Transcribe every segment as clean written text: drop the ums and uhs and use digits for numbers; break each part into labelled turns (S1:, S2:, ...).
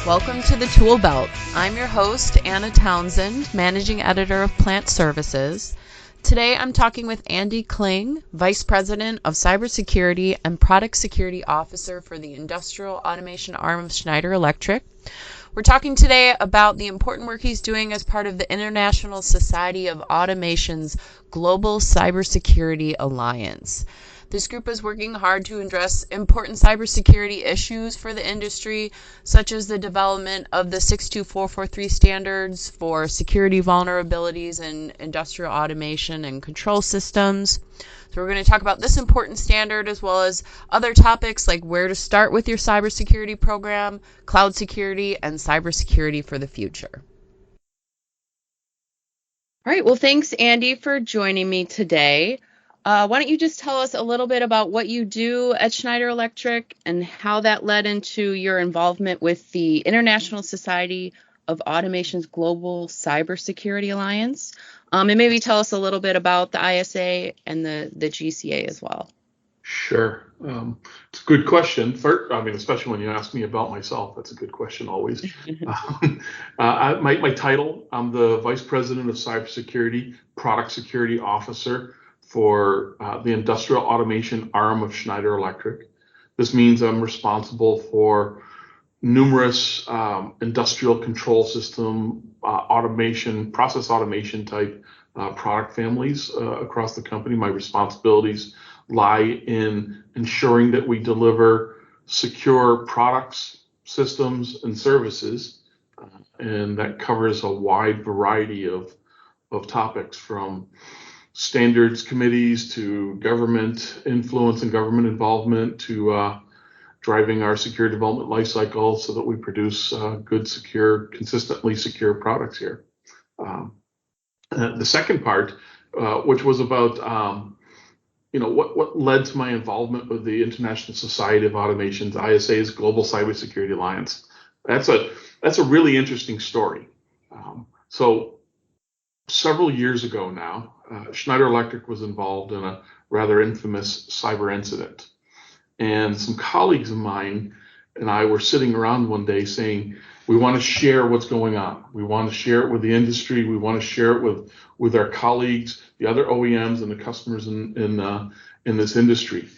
S1: Welcome to the Tool Belt. I'm your host, Anna Townshend, Managing Editor of Plant Services. Today I'm talking with Andy Kling, Vice President of Cybersecurity and Product Security Officer for the Industrial Automation arm of Schneider Electric. We're talking today about the important work he's doing as part of the International Society of Automation's Global Cybersecurity Alliance. This group is working hard to address important cybersecurity issues for the industry, such as the development of the 62443 standards for security vulnerabilities in industrial automation and control systems. So we're going to talk about this important standard as well as other topics like where to start with your cybersecurity program, cloud security, and cybersecurity for the future. All right, well, thanks, Andy, for joining me today. Why don't you just tell us a little bit about what you do at Schneider Electric and how that led into your involvement with the International Society of Automation's Global Cybersecurity Alliance, and maybe tell us a little bit about the ISA and the GCA as well.
S2: Sure. It's a good question. Especially when you ask me about myself, that's a good question always. My title, I'm the Vice President of Cybersecurity, Product Security Officer for the Industrial Automation arm of Schneider Electric. This means I'm responsible for numerous industrial control system automation, process automation type product families across the company. My responsibilities lie in ensuring that we deliver secure products, systems, and services, and that covers a wide variety of topics, from standards committees to government influence and government involvement to driving our secure development lifecycle so that we produce good, secure, consistently secure products here. The second part, which was about what led to my involvement with the International Society of Automation's ISA's Global Cybersecurity Alliance. That's a really interesting story. So several years ago now, Schneider Electric was involved in a rather infamous cyber incident. And some colleagues of mine and I were sitting around one day saying, we want to share what's going on. We want to share it with the industry. We want to share it with our colleagues, the other OEMs and the customers in this industry.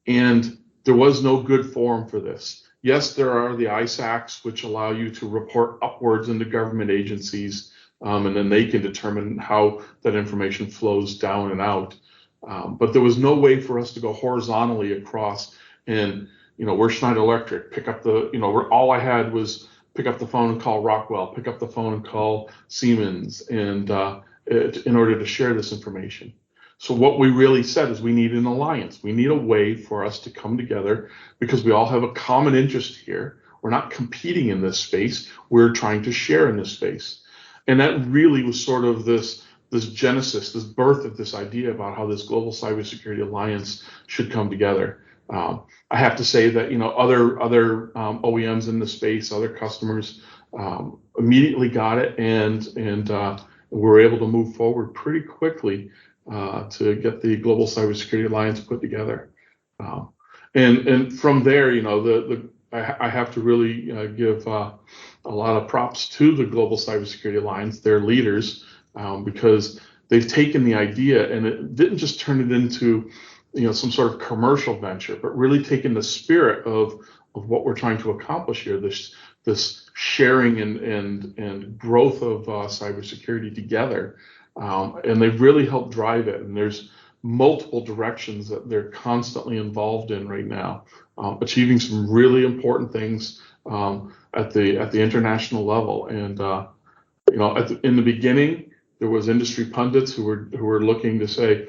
S2: And there was no good forum for this. Yes, there are the ISACs, which allow you to report upwards into government agencies, and then they can determine how that information flows down and out. But there was no way for us to go horizontally across and, we're Schneider Electric, pick up all I had was pick up the phone and call Rockwell, pick up the phone and call Siemens, and in order to share this information. So what we really said is we need an alliance. We need a way for us to come together because we all have a common interest here. We're not competing in this space. We're trying to share in this space. And that really was sort of this genesis, this birth of this idea about how this Global Cybersecurity Alliance should come together. I have to say that other OEMs in the space, other customers, immediately got it, and were able to move forward pretty quickly to get the Global Cybersecurity Alliance put together. And from there, I have to really give a lot of props to the Global Cybersecurity Alliance, their leaders, because they've taken the idea and it didn't just turn it into some sort of commercial venture, but really taken the spirit of what we're trying to accomplish here, this sharing and growth of cybersecurity together, and they've really helped drive it. And there's multiple directions that they're constantly involved in right now, achieving some really important things at the international level. And in the beginning, there was industry pundits who were looking to say,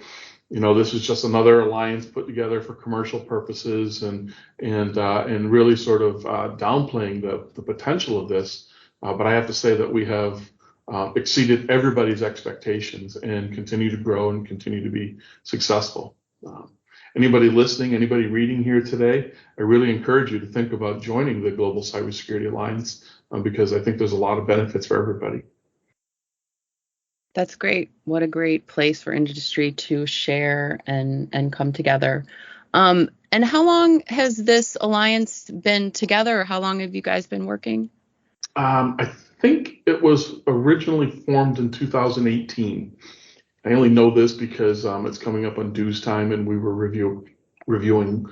S2: this is just another alliance put together for commercial purposes, and really sort of downplaying the potential of this. But I have to say that we have exceeded everybody's expectations and continue to grow and continue to be successful. Anybody listening, anybody reading here today, I really encourage you to think about joining the Global Cybersecurity Alliance because I think there's a lot of benefits for everybody.
S1: That's great. What a great place for industry to share and come together. And how long has this alliance been together? Or how long have you guys been working?
S2: I think it was originally formed in 2018. I only know this because it's coming up on dues time, and we were reviewing,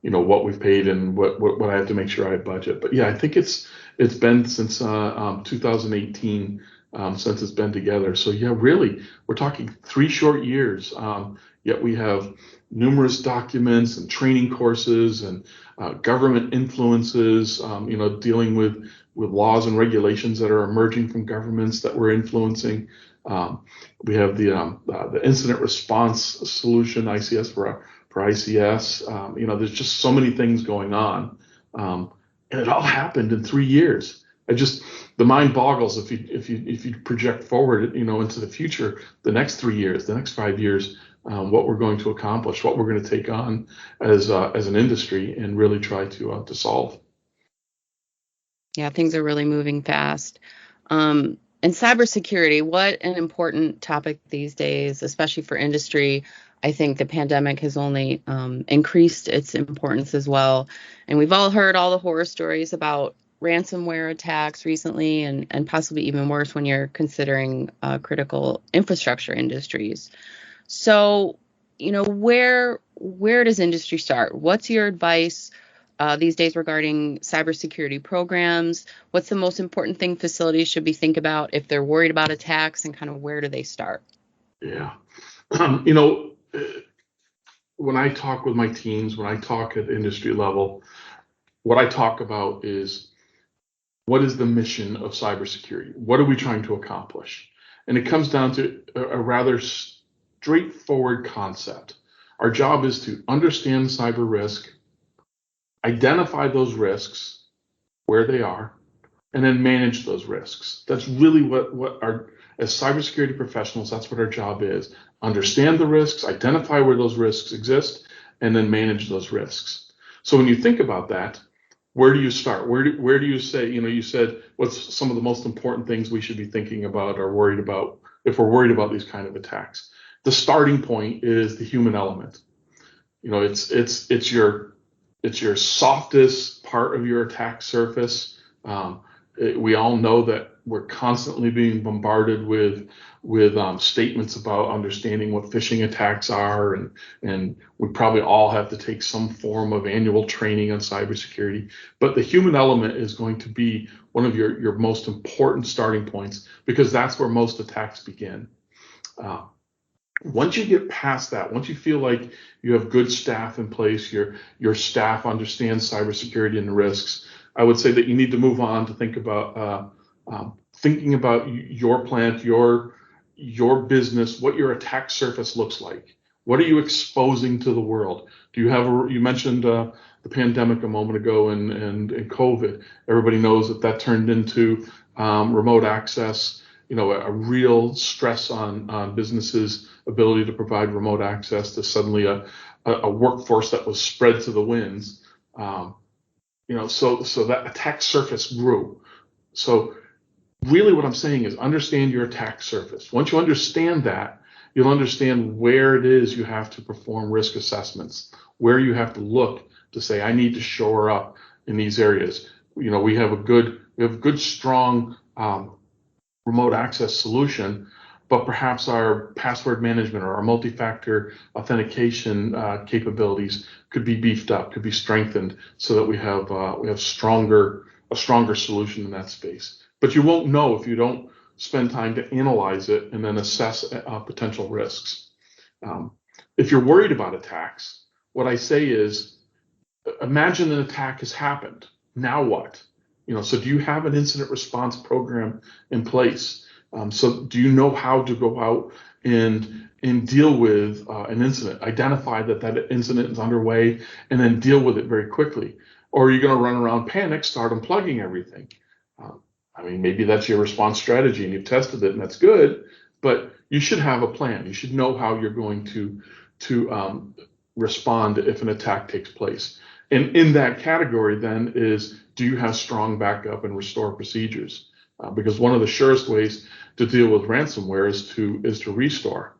S2: what we've paid and what I have to make sure I budget. But yeah, I think it's been since 2018 since it's been together. So yeah, really, we're talking 3 short years. Yet we have numerous documents and training courses and government influences. Dealing with laws and regulations that are emerging from governments that we're influencing. We have the incident response solution ICS for ICS. There's just so many things going on, and it all happened in 3 years. The mind boggles if you project forward, into the future, the next 3 years, the next 5 years, what we're going to accomplish, what we're going to take on as an industry, and really try to solve.
S1: Yeah, things are really moving fast. And cybersecurity, what an important topic these days, especially for industry. I think the pandemic has only increased its importance as well. And we've all heard all the horror stories about ransomware attacks recently, and possibly even worse when you're considering critical infrastructure industries. So, where does industry start? What's your advice these days regarding cybersecurity programs? What's the most important thing facilities should be thinking about if they're worried about attacks, and kind of where do they start?
S2: Yeah. When I talk with my teams, when I talk at industry level, what I talk about is, what is the mission of cybersecurity? What are we trying to accomplish? And it comes down to a rather straightforward concept. Our job is to understand cyber risk, identify those risks where they are, and then manage those risks. That's really what our, as cybersecurity professionals, that's what our job is. Understand the risks, identify where those risks exist, and then manage those risks. So when you think about that, where do you start? Where do you say, you said, what's some of the most important things we should be thinking about or worried about if we're worried about these kind of attacks? The starting point is the human element. It's your softest part of your attack surface. We all know that we're constantly being bombarded with statements about understanding what phishing attacks are, and we probably all have to take some form of annual training on cybersecurity. But the human element is going to be one of your most important starting points, because that's where most attacks begin. Once you get past that, once you feel like you have good staff in place, your staff understands cybersecurity and the risks, I would say that you need to move on to think about thinking about your plant, your business, what your attack surface looks like. What are you exposing to the world? Do you have you mentioned the pandemic a moment ago and COVID. Everybody knows that turned into remote access. A real stress on businesses' ability to provide remote access to suddenly a workforce that was spread to the winds. So that attack surface grew. So really what I'm saying is, understand your attack surface. Once you understand that, you'll understand where it is you have to perform risk assessments, where you have to look to say, I need to shore up in these areas. We have a good, strong remote access solution, but perhaps our password management or our multi-factor authentication capabilities could be beefed up, could be strengthened, so that we have a stronger solution in that space. But you won't know if you don't spend time to analyze it and then assess potential risks. If you're worried about attacks, what I say is, imagine an attack has happened. Now what? So do you have an incident response program in place? So do you know how to go out and deal with an incident, identify that incident is underway, and then deal with it very quickly? Or are you going to run around panic, start unplugging everything? Maybe that's your response strategy and you've tested it and that's good, but you should have a plan. You should know how you're going to respond if an attack takes place. And in that category then is, do you have strong backup and restore procedures? Because one of the surest ways to deal with ransomware is to restore.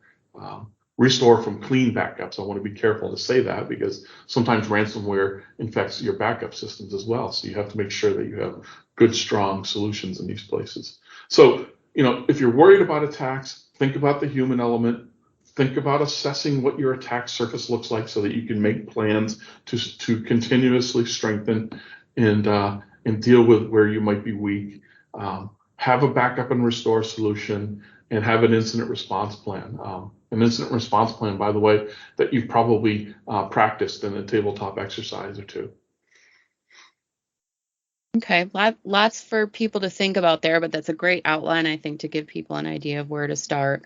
S2: restore from clean backups. I want to be careful to say that because sometimes ransomware infects your backup systems as well. So you have to make sure that you have good, strong solutions in these places. So, if you're worried about attacks, think about the human element. Think about assessing what your attack surface looks like so that you can make plans to continuously strengthen and deal with where you might be weak. Have a backup and restore solution, and have an incident response plan. An incident response plan, by the way, that you've probably practiced in a tabletop exercise or two.
S1: Okay, lots for people to think about there, but that's a great outline, I think, to give people an idea of where to start.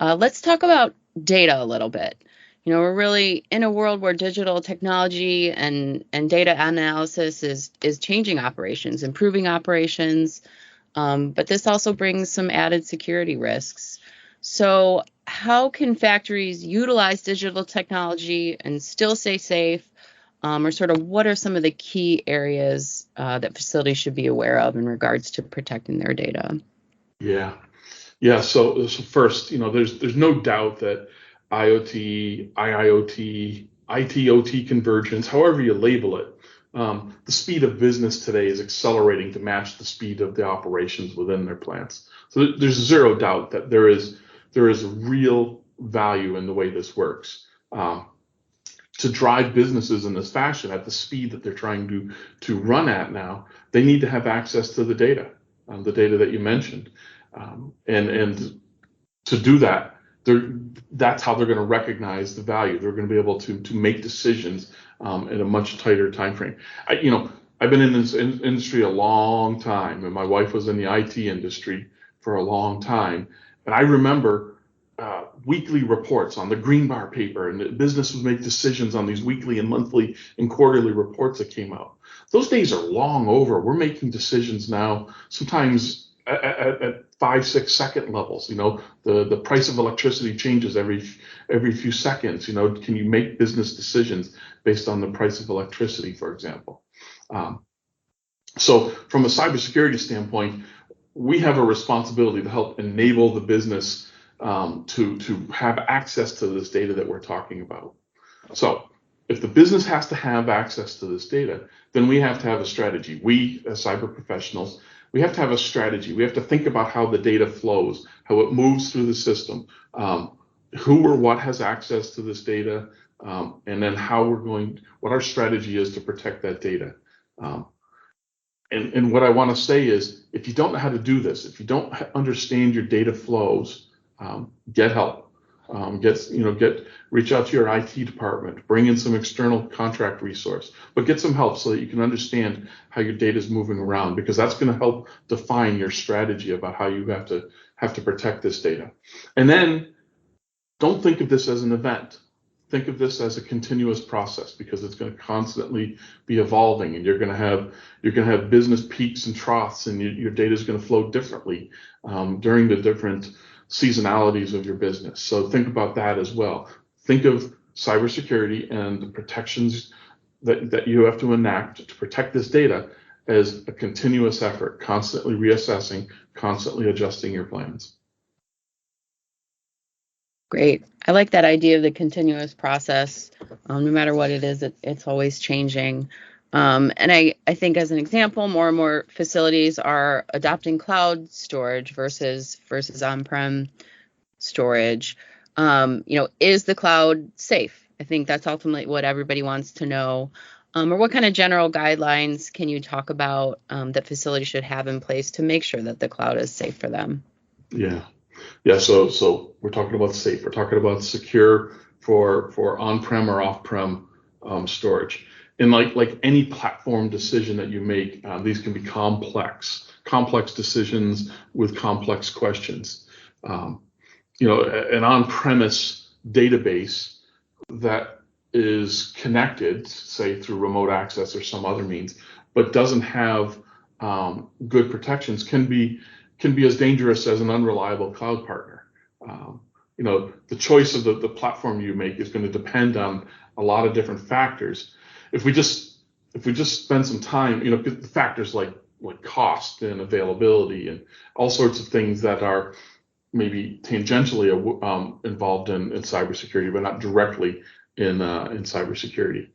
S1: Let's talk about data a little bit. We're really in a world where digital technology and data analysis is changing operations, improving operations, but this also brings some added security risks. So how can factories utilize digital technology and still stay safe? Or sort of what are some of the key areas that facilities should be aware of in regards to protecting their data?
S2: Yeah. So first, there's no doubt that IoT, IIoT, IT/OT convergence, however you label it, the speed of business today is accelerating to match the speed of the operations within their plants. So there's zero doubt that there is real value in the way this works. To drive businesses in this fashion at the speed that they're trying to run at now, they need to have access to the data that you mentioned. And to do that, that's how they're going to recognize the value. They're going to be able to make decisions in a much tighter time frame. I've been in this industry a long time, and my wife was in the IT industry for a long time. And I remember weekly reports on the green bar paper, and the business would make decisions on these weekly and monthly and quarterly reports that came out. Those days are long over. We're making decisions now, sometimes at 5-6 second levels. The price of electricity changes every few seconds. Can you make business decisions based on the price of electricity, for example? So from a cybersecurity standpoint, we have a responsibility to help enable the business to have access to this data that we're talking about. So if the business has to have access to this data, then we have to have a strategy. We, as cyber professionals, we have to have a strategy. We have to think about how the data flows, how it moves through the system, who or what has access to this data, and then what our strategy is to protect that data. And what I want to say is, if you don't know how to do this, if you don't understand your data flows, get help. Reach out to your IT department, bring in some external contract resource, but get some help so that you can understand how your data is moving around, because that's going to help define your strategy about how you have to protect this data. And then don't think of this as an event. Think of this as a continuous process, because it's going to constantly be evolving, and you're going to have business peaks and troughs, and your data is going to flow differently during the different seasonalities of your business. So think about that as well. Think of cybersecurity and the protections that you have to enact to protect this data as a continuous effort, constantly reassessing, constantly adjusting your plans.
S1: Great. I like that idea of the continuous process. No matter what it is, it's always changing. And I think, as an example, more and more facilities are adopting cloud storage versus on-prem storage. Is the cloud safe? I think that's ultimately what everybody wants to know. Or what kind of general guidelines can you talk about that facilities should have in place to make sure that the cloud is safe for them?
S2: Yeah. So we're talking about safe. We're talking about secure for on-prem or off-prem storage. And like any platform decision that you make, these can be complex decisions with complex questions. An on-premise database that is connected, say through remote access or some other means, but doesn't have good protections, can be as dangerous as an unreliable cloud partner. The choice of the platform you make is going to depend on a lot of different factors. If we just spend some time, the factors like cost and availability and all sorts of things that are maybe tangentially involved in cybersecurity, but not directly in cybersecurity.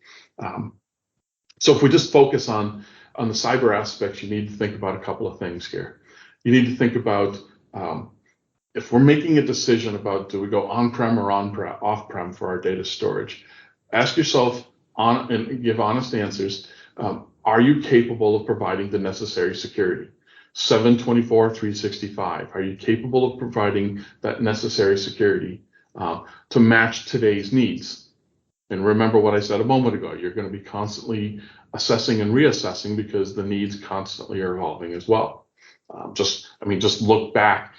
S2: So if we just focus on the cyber aspects, you need to think about a couple of things here. You need to think about if we're making a decision about do we go on-prem or off-prem for our data storage, ask yourself and give honest answers. Are you capable of providing the necessary security? 7/24, 365. Are you capable of providing that necessary security to match today's needs? And remember what I said a moment ago, you're going to be constantly assessing and reassessing because the needs constantly are evolving as well. Just look back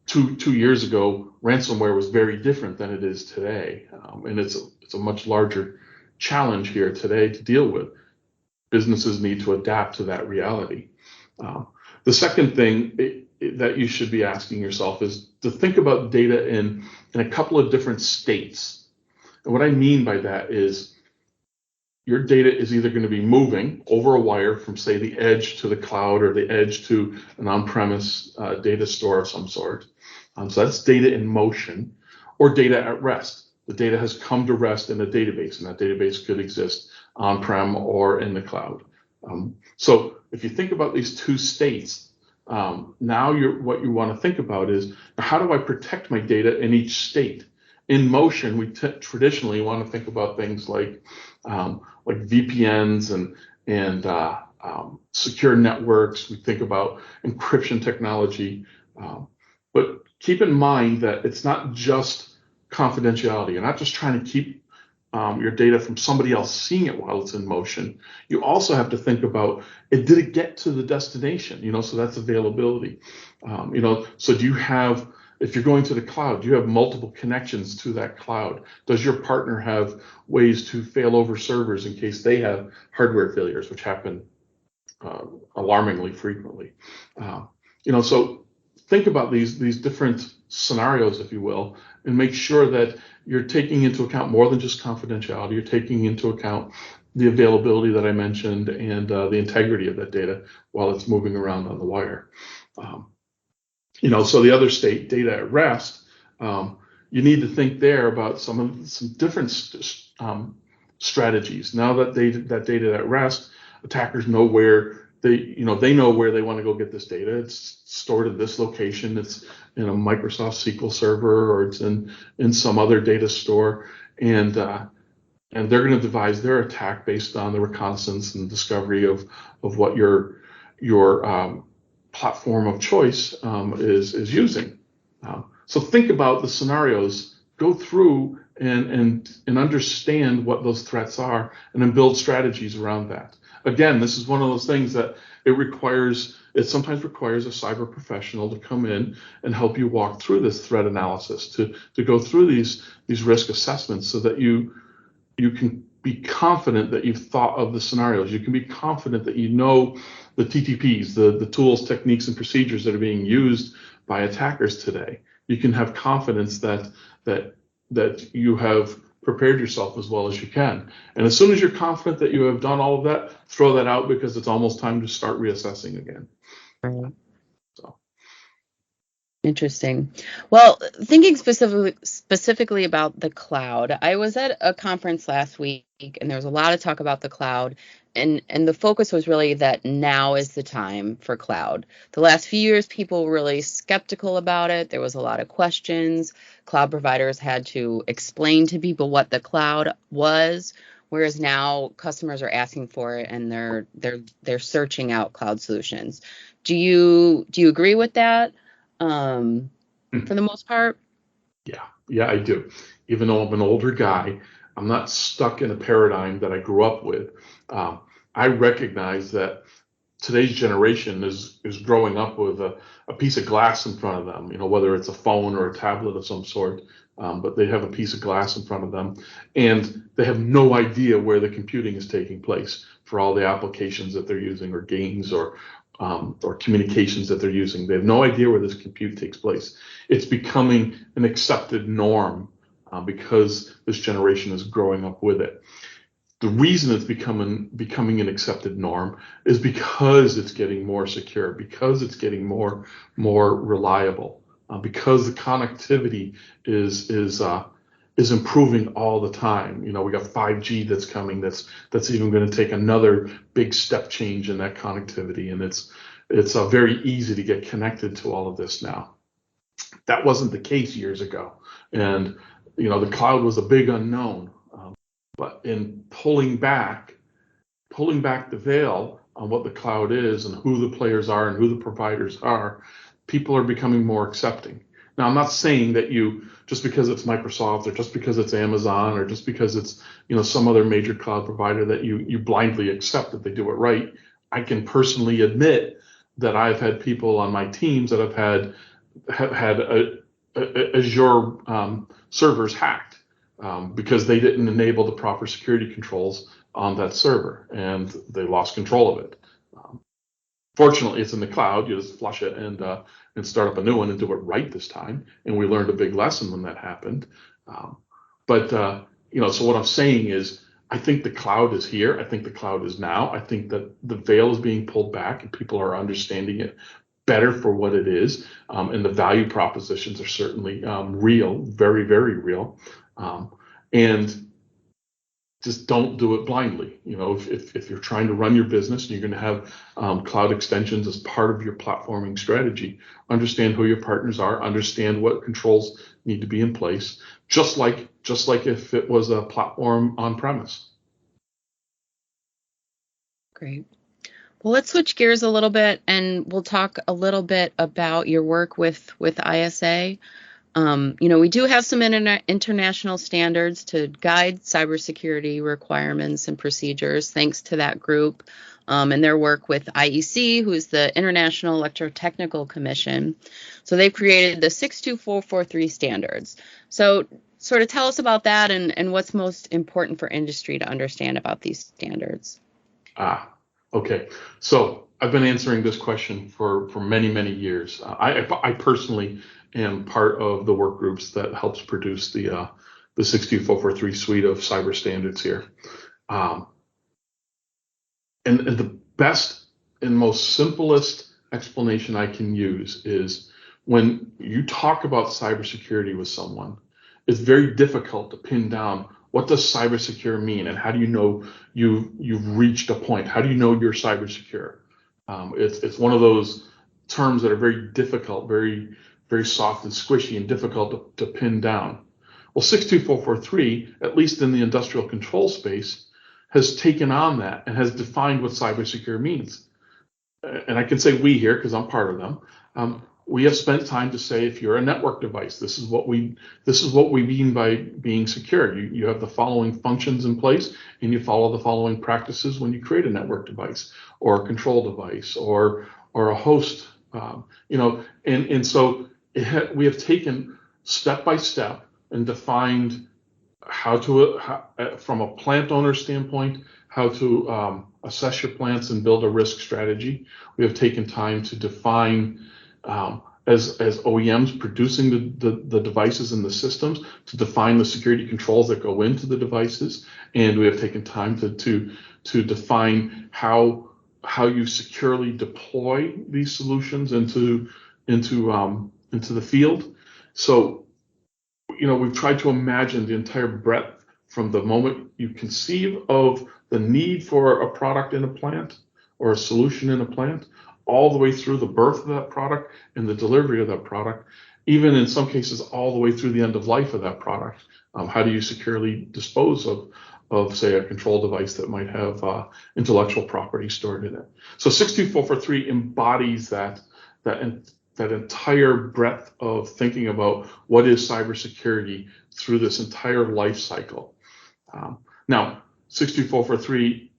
S2: 2 years ago, ransomware was very different than it is today. And it's a much larger challenge here today to deal with. Businesses need to adapt to that reality. The second thing that you should be asking yourself is to think about data in a couple of different states. And what I mean by that is your data is either going to be moving over a wire from, say, the edge to the cloud or the edge to an on-premise data store of some sort. So that's data in motion, or data at rest. The data has come to rest in a database, and that database could exist on-prem or in the cloud. So if you think about these two states, now what you want to think about is, how do I protect my data in each state? In motion, we traditionally want to think about things like VPNs and secure networks. We think about encryption technology, but keep in mind that it's not just confidentiality. You're not just trying to keep your data from somebody else seeing it while it's in motion. You also have to think about did it get to the destination? So that's availability. So do you have, if you're going to the cloud, do you have multiple connections to that cloud? Does your partner have ways to fail over servers in case they have hardware failures, which happen alarmingly frequently? So think about these different scenarios, if you will, and make sure that you're taking into account more than just confidentiality. You're taking into account the availability that I mentioned and the integrity of that data while it's moving around on the wire. So the other state, data at rest, you need to think there about some different strategies. Now that data at rest, attackers know where they know where they want to go get this data. It's stored in this location. It's in a Microsoft SQL server, or it's in some other data store, and they're going to devise their attack based on the reconnaissance and discovery of what your platform of choice is using. So think about the scenarios, go through and understand what those threats are, and then build strategies around that. Again, this is one of those things that it sometimes requires a cyber professional to come in and help you walk through this threat analysis, to go through these risk assessments, so that you can be confident that you've thought of the scenarios. You can be confident that you know the TTPs, the tools, techniques, and procedures that are being used by attackers today. You can have confidence that you have prepared yourself as well as you can. And as soon as you're confident that you have done all of that, throw that out, because it's almost time to start reassessing again.
S1: Right.
S2: So.
S1: Interesting. Well, thinking specifically about the cloud, I was at a conference last week, and there was a lot of talk about the cloud, and the focus was really that now is the time for cloud. The last few years, people were really skeptical about it. There was a lot of questions. Cloud providers had to explain to people what the cloud was, whereas now customers are asking for it, and they're searching out cloud solutions. Do you agree with that? For the most part?
S2: Yeah, I do. Even though I'm an older guy, I'm not stuck in a paradigm that I grew up with. I recognize that today's generation is growing up with a piece of glass in front of them, whether it's a phone or a tablet of some sort, but they have a piece of glass in front of them, and they have no idea where the computing is taking place for all the applications that they're using, or games, or communications that they're using. They have no idea where this compute takes place. It's becoming an accepted norm because this generation is growing up with it. The reason it's becoming an accepted norm is because it's getting more secure, because it's getting more reliable. because the connectivity is improving all the time. We got 5G that's coming. That's even going to take another big step change in that connectivity, and it's very easy to get connected to all of this now. That wasn't the case years ago, and the cloud was a big unknown. But in pulling back the veil on what the cloud is and who the players are and who the providers are, people are becoming more accepting. Now, I'm not saying that just because it's Microsoft or just because it's Amazon or just because it's some other major cloud provider that you blindly accept that they do it right. I can personally admit that I've had people on my teams that have had Azure servers hacked because they didn't enable the proper security controls on that server, and they lost control of it. Fortunately, it's in the cloud. You just flush it and start up a new one and do it right this time. And we learned a big lesson when that happened. So what I'm saying is, I think the cloud is here. I think the cloud is now. I think that the veil is being pulled back and people are understanding it better for what it is. And the value propositions are certainly real, very, very real. And just don't do it blindly. If you're trying to run your business and you're going to have cloud extensions as part of your platforming strategy, understand who your partners are, understand what controls need to be in place, just like if it was a platform on premise.
S1: Great. Well, let's switch gears a little bit and we'll talk a little bit about your work with ISA. We do have some international standards to guide cybersecurity requirements and procedures, thanks to that group and their work with IEC, who is the International Electrotechnical Commission. So they've created the 62443 standards. So sort of tell us about that and what's most important for industry to understand about these standards.
S2: Okay. So I've been answering this question for many, many years. I personally am part of the work groups that helps produce the 62443 suite of cyber standards here. And the best and most simplest explanation I can use is when you talk about cybersecurity with someone, it's very difficult to pin down what does cybersecure mean and how do you know you've reached a point? How do you know you're cybersecure? It's one of those terms that are very difficult, very, very soft and squishy and difficult to pin down. Well, 62443, at least in the industrial control space, has taken on that and has defined what cybersecure means. And I can say we here because I'm part of them. We have spent time to say if you're a network device, this is what we mean by being secure. You have the following functions in place, and you follow the following practices when you create a network device or a control device or a host. And so we have taken step by step and defined how to, from a plant owner standpoint, how to assess your plants and build a risk strategy. We have taken time to define, as OEMs producing the devices and the systems, to define the security controls that go into the devices. And we have taken time to define how you securely deploy these solutions into the field. So, we've tried to imagine the entire breadth from the moment you conceive of the need for a product in a plant or a solution in a plant, all the way through the birth of that product and the delivery of that product, even in some cases all the way through the end of life of that product. How do you securely dispose of say, a control device that might have intellectual property stored in it? So 62443 embodies that entire breadth of thinking about what is cybersecurity through this entire life cycle. Now, 62443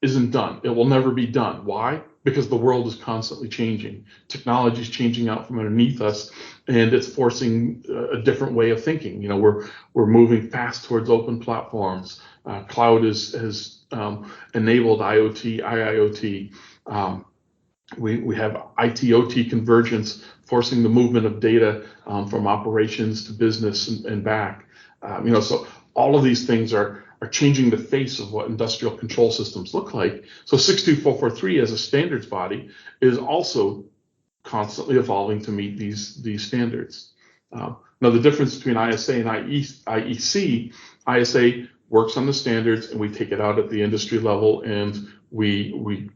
S2: isn't done. It will never be done. Why? Because the world is constantly changing. Technology is changing out from underneath us, and it's forcing a different way of thinking. We're moving fast towards open platforms. Cloud has enabled IoT, IIoT. We have IT/OT convergence, forcing the movement of data from operations to business and back. So all of these things are changing the face of what industrial control systems look like. So 62443 as a standards body is also constantly evolving to meet these standards. Now, the difference between ISA and IEC, ISA works on the standards, and we take it out at the industry level, and we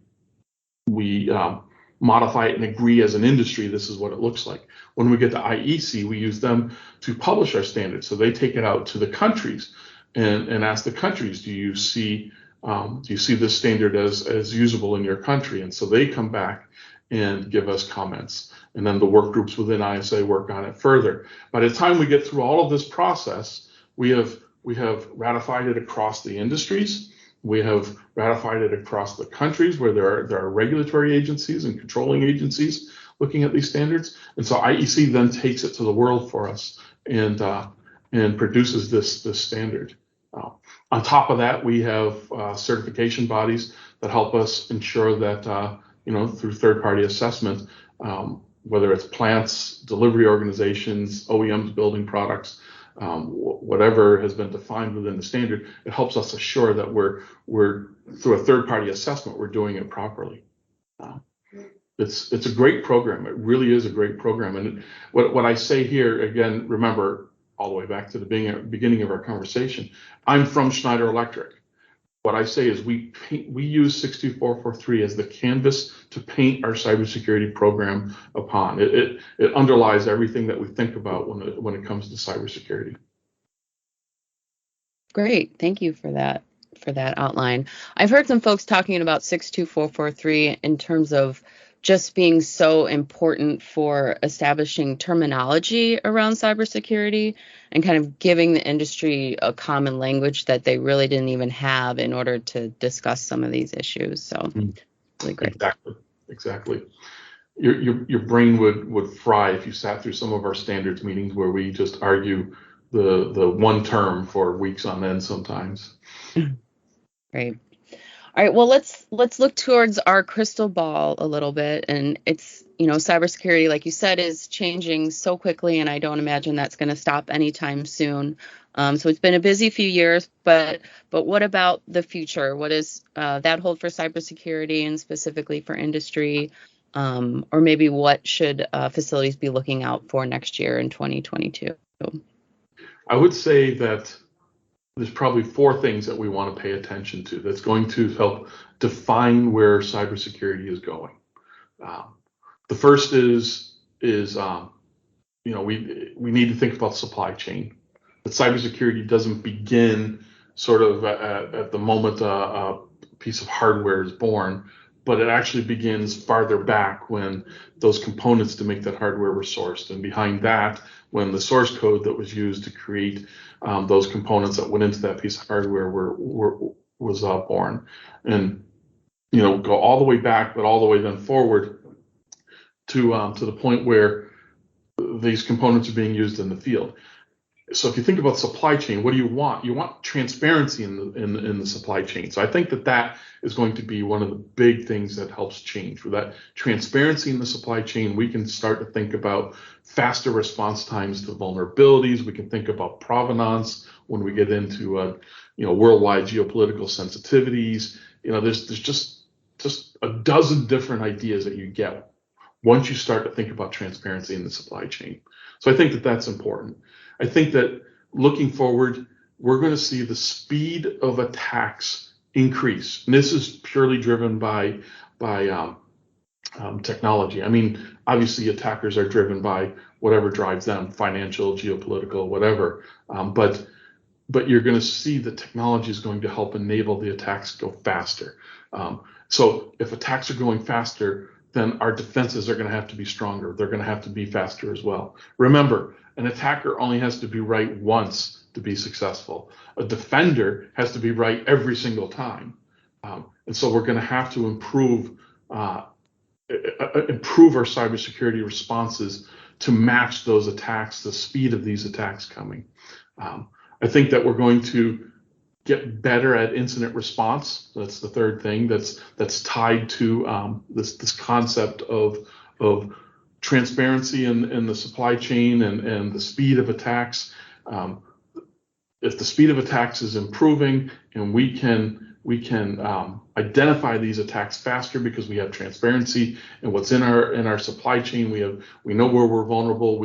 S2: modify it and agree as an industry, this is what it looks like. When we get to IEC, we use them to publish our standards. So they take it out to the countries and ask the countries, do you see this standard as usable in your country? And so they come back and give us comments. And then the work groups within ISA work on it further. By the time we get through all of this process, we have ratified it across the industries. We have ratified it across the countries where there are regulatory agencies and controlling agencies looking at these standards. And so IEC then takes it to the world for us and produces this standard. On top of that, we have certification bodies that help us ensure that through third-party assessment, whether it's plants, delivery organizations, OEMs building products, whatever has been defined within the standard, it helps us assure that we're through a third-party assessment, we're doing it properly. It's a great program. It really is a great program. And what I say here, again, remember, all the way back to the beginning of our conversation, I'm from Schneider Electric. What I say is we use 62443 as the canvas to paint our cybersecurity program upon. It underlies everything that we think about when it comes to cybersecurity.
S1: Great, thank you for that outline. I've heard some folks talking about 62443 in terms of just being so important for establishing terminology around cybersecurity and kind of giving the industry a common language that they really didn't even have in order to discuss some of these issues. So really great.
S2: Exactly. Your brain would fry if you sat through some of our standards meetings where we just argue the one term for weeks on end sometimes.
S1: Great. All right, well, let's look towards our crystal ball a little bit. And it's, cybersecurity, like you said, is changing so quickly, and I don't imagine that's going to stop anytime soon. So it's been a busy few years, but what about the future? What does that hold for cybersecurity and specifically for industry? Or maybe what should facilities be looking out for next year in 2022?
S2: I would say that there's probably 4 things that we want to pay attention to that's going to help define where cybersecurity is going. The first is we need to think about supply chain. That cybersecurity doesn't begin sort of at the moment a piece of hardware is born, but it actually begins farther back when those components to make that hardware were sourced, and behind that, when the source code that was used to create those components that went into that piece of hardware was born, and go all the way back, but all the way then forward to the point where these components are being used in the field. So if you think about supply chain, what do you want? You want transparency in the supply chain. So I think that is going to be one of the big things that helps change. With that transparency in the supply chain, we can start to think about faster response times to vulnerabilities. We can think about provenance when we get into worldwide geopolitical sensitivities. There's just a dozen different ideas that you get once you start to think about transparency in the supply chain. So I think that's important. I think that looking forward, we're going to see the speed of attacks increase. And this is purely driven by technology. I mean, obviously attackers are driven by whatever drives them, financial, geopolitical, whatever. But you're going to see that technology is going to help enable the attacks go faster. So if attacks are going faster, then our defenses are going to have to be stronger. They're going to have to be faster as well. Remember, an attacker only has to be right once to be successful. A defender has to be right every single time. And so we're going to have to improve our cybersecurity responses to match those attacks, the speed of these attacks coming. I think that we're going to get better at incident response. That's the third thing that's tied to this concept of transparency in the supply chain and the speed of attacks. If the speed of attacks is improving and we can identify these attacks faster because we have transparency in what's in our supply chain. We know where we're vulnerable.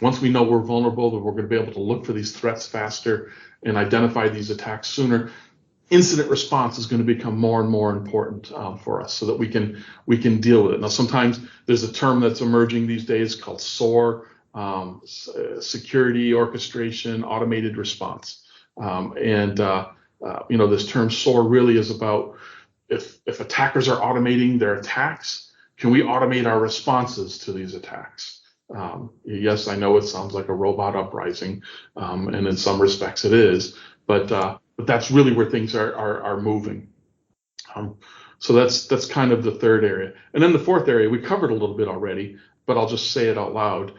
S2: Once we know we're vulnerable, then we're going to be able to look for these threats faster and identify these attacks sooner. Incident response is going to become more and more important for us so that we can deal with it. Now, sometimes there's a term that's emerging these days called SOAR, security, orchestration, automated response. This term SOAR really is about if attackers are automating their attacks, can we automate our responses to these attacks? Yes, I know it sounds like a robot uprising, and in some respects it is, but that's really where things are moving. So that's kind of the third area. And then the fourth area, we covered a little bit already, but I'll just say it out loud.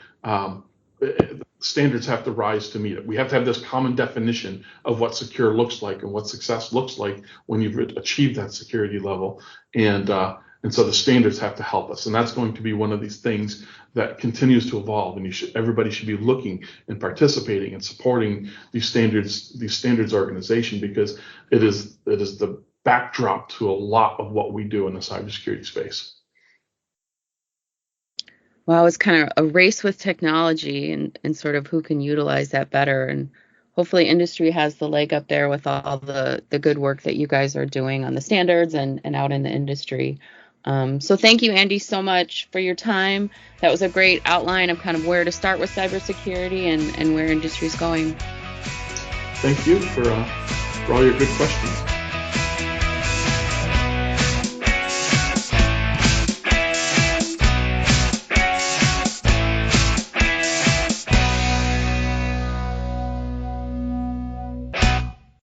S2: Standards have to rise to meet it. We have to have this common definition of what secure looks like and what success looks like when you've achieved that security level. And so the standards have to help us. And that's going to be one of these things that continues to evolve. And everybody should be looking and participating and supporting these standards organization, because it is the backdrop to a lot of what we do in the cybersecurity space.
S1: Well, it's kind of a race with technology and sort of who can utilize that better. And hopefully industry has the leg up there with all the good work that you guys are doing on the standards and out in the industry. So thank you, Andy, so much for your time. That was a great outline of kind of where to start with cybersecurity and where industry is going.
S2: Thank you for all your good questions.